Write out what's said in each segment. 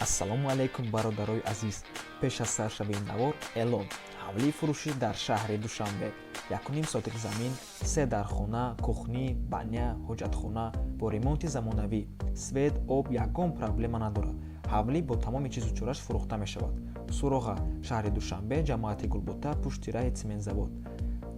ассалому алайкум бародарои азиз. Пеш аз саршавии навор эълон ҳавлии фурӯшӣ дар шаҳри Душанбе 1.5 сотик замин, 3 дар хона, кухнӣ, баня, ҳоҷатхона бо ремонти замонавӣ, свет, об ягон проблема надорад. ҳавлӣ бо тамоми чизу чораш фурӯхта мешавад. Суроға шаҳри Душанбе, ҷамоати Гулбута, пушти раҳи цементзавод.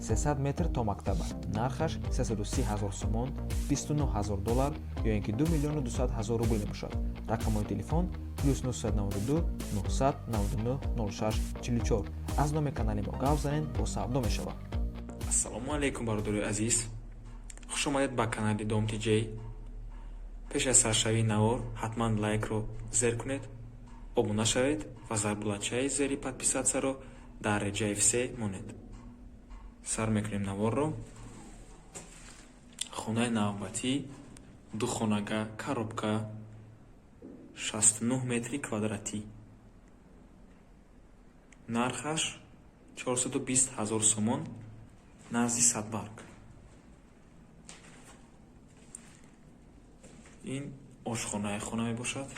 300 метр то мактаба. Нархаш 330 000 сомон, 29 000 доллар ё ин ки 2 миллиону 200 000 рубл мебошад. Рақамҳои телефон +992 900 99 06 44. аз номи канали мо гап занед, бо савдо мешавад. Ассалому алайкум бародарои азиз. Хуш омадед ба канали Дом Тиҷей. Пеш аз саршавии навор ҳатман лайкро зер кунед, обуна шавед ва зарбулачаи зери подписатсияро дар реҷаи все монед. Сар мекунем наворро. Хонаи навбатӣ, духонага, коробка, 69 метри квадратӣ. Нархаш 420 000 сомон, назди Садбарг. ин ошхонаи хона мебошад.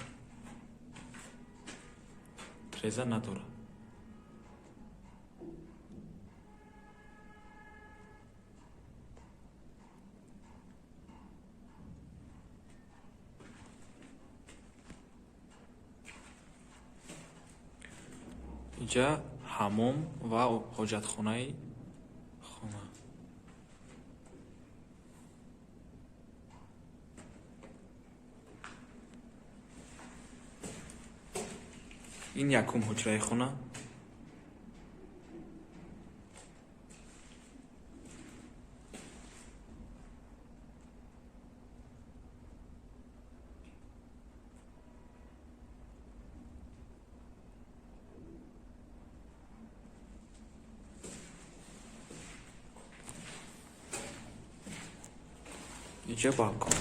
треза надорад. инҷа ҳаммом ва ҳоҷатхонаи хона. ин якум ҳуҷраи хона. инҷа балкон.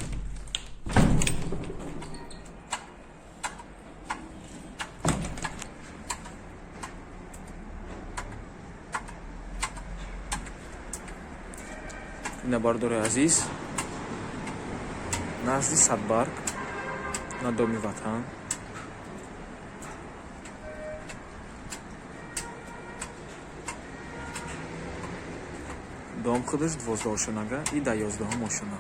ина бардори азиз, назди Садбарг, надоми ватан. дом худаш 12 ошонага и да 11 ошона.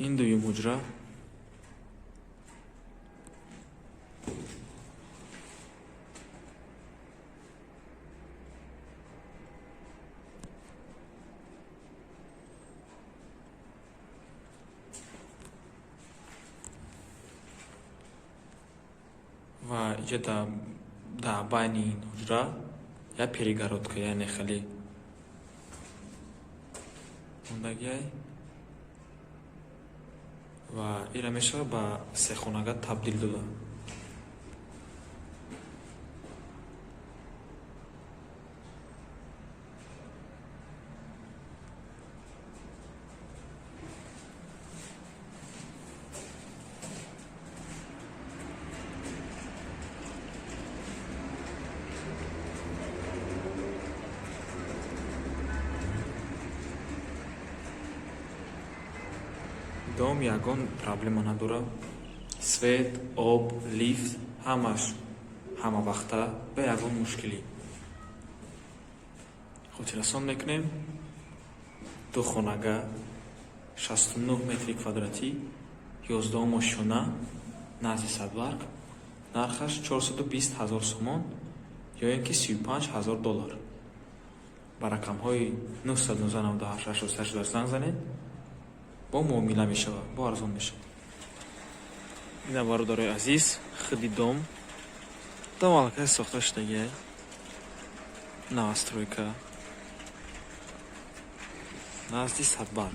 ин дуюм ҳуҷра. ва инҷа дар байни ин ҳуҷра як перегородка, яъне хеле мондагиай ва ира мешавад ба сехонага табдил дода. дом ягон проблема надорад. Свет, об, лифт ҳамаш ҳамавақта ба ягон мушкилӣ. хотиррасон мекунем. ду хонага, 69 метри квадратӣ, 11 ошона, назди Садбарг. нархаш 420 000 сомон ё ин ки 35 000 доллар. ба рақамҳои 998 дар занг занед, бо муомила мешавад, бо арзон мешавад. ина бародарои азиз, хиди дом аллакай сохта шудагиай. новостройка, назди Садбарг.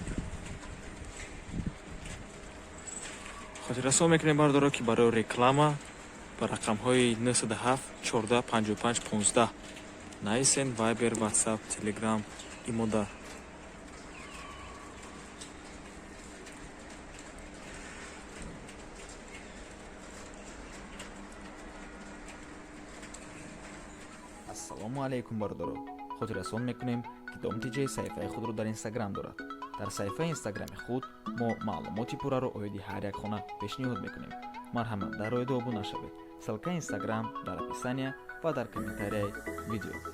хотиррасон мекунем бародаро ки барои реклама ба рақамҳои 97 14 55 15 нависен. Вайбер, ватсап, телеграм, имода. ассалому алайкум бародаро. хотиррасон мекунем ки Dom.tj саҳифаи худро дар Instagram дорад. дар саҳифаи Instagram-и худ мо маълумоти пурраро оиди ҳар як хона пешниҳод мекунем. марҳамат, дар оида обуна шавед. ссилкаи Instagram дар описания ва дар комментарияи видео.